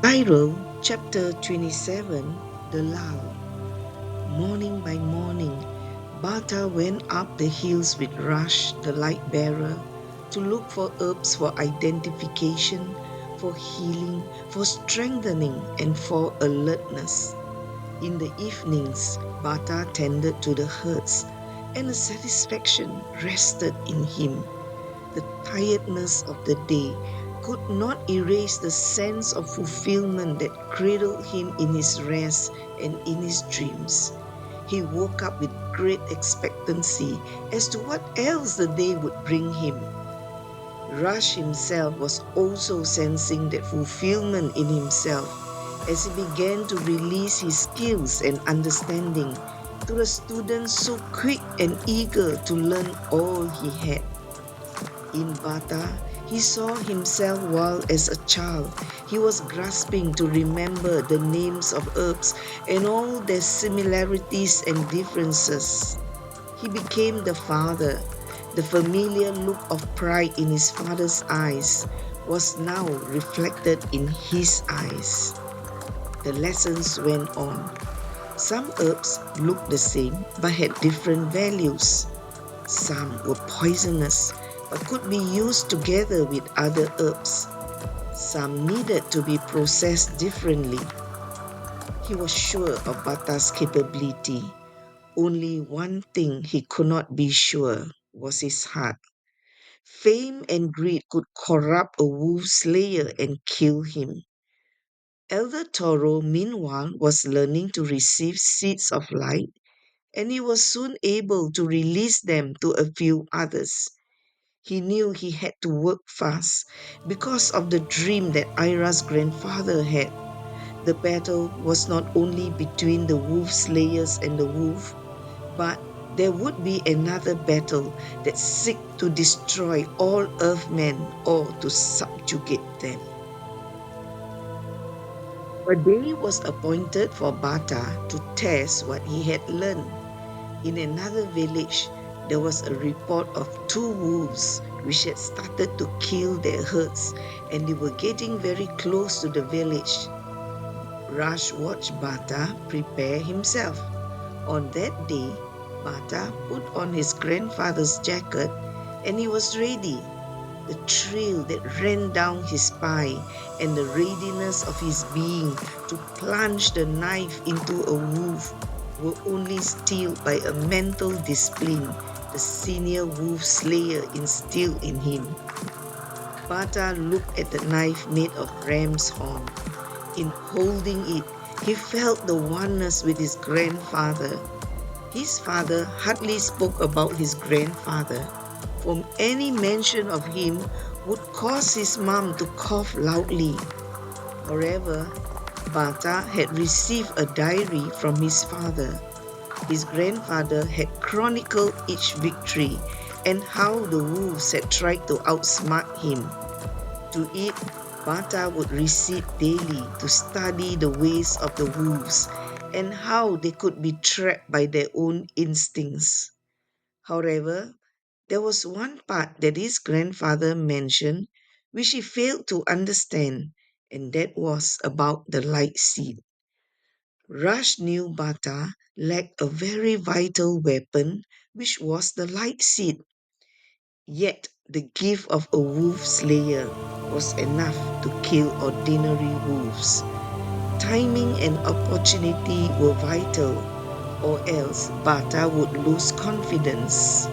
Title Chapter 27 The Lull. Morning by morning, Bata went up the hills with Rush, the light bearer, to look for herbs for identification, for healing, for strengthening, and for alertness. In the evenings, Bata tended to the herds, and a satisfaction rested in him. The tiredness of the day could not erase the sense of fulfillment that cradled him in his rest and in his dreams. He woke up with great expectancy as to what else the day would bring him. Rush himself was also sensing that fulfillment in himself as he began to release his skills and understanding to the students so quick and eager to learn all he had. In Bata, he saw himself while as a child he was grasping to remember the names of herbs and all their similarities and differences. He became the father. The familiar look of pride in his father's eyes was now reflected in his eyes. The lessons went on. Some herbs looked the same but had different values. Some were poisonous but could be used together with other herbs. Some needed to be processed differently. He was sure of Bata's capability. Only one thing he could not be sure was his heart. Fame and greed could corrupt a wolf slayer and kill him. Elder Toro, meanwhile, was learning to receive seeds of light, and he was soon able to release them to a few others. He knew he had to work fast because of the dream that Ira's grandfather had. The battle was not only between the wolf slayers and the wolf, but there would be another battle that seek to destroy all earthmen or to subjugate them. A day was appointed for Bata to test what he had learned. In another village, there was a report of two wolves which had started to kill their herds, and they were getting very close to the village. Raj watched Bata prepare himself. On that day, Bata put on his grandfather's jacket and he was ready. The thrill that ran down his spine and the readiness of his being to plunge the knife into a wolf were only stilled by a mental discipline the senior wolf slayer instilled in him. Bata looked at the knife made of ram's horn. In holding it, he felt the oneness with his grandfather. His father hardly spoke about his grandfather, for any mention of him would cause his mom to cough loudly. However, Bata had received a diary from his father. His grandfather had chronicled each victory and how the wolves had tried to outsmart him. To it, Bata would recede daily to study the ways of the wolves and how they could be trapped by their own instincts. However, there was one part that his grandfather mentioned which he failed to understand, and that was about the light seed. Rush knew Bata lacked a very vital weapon, which was the light seed. Yet the gift of a wolf slayer was enough to kill ordinary wolves. Timing and opportunity were vital, or else Bata would lose confidence.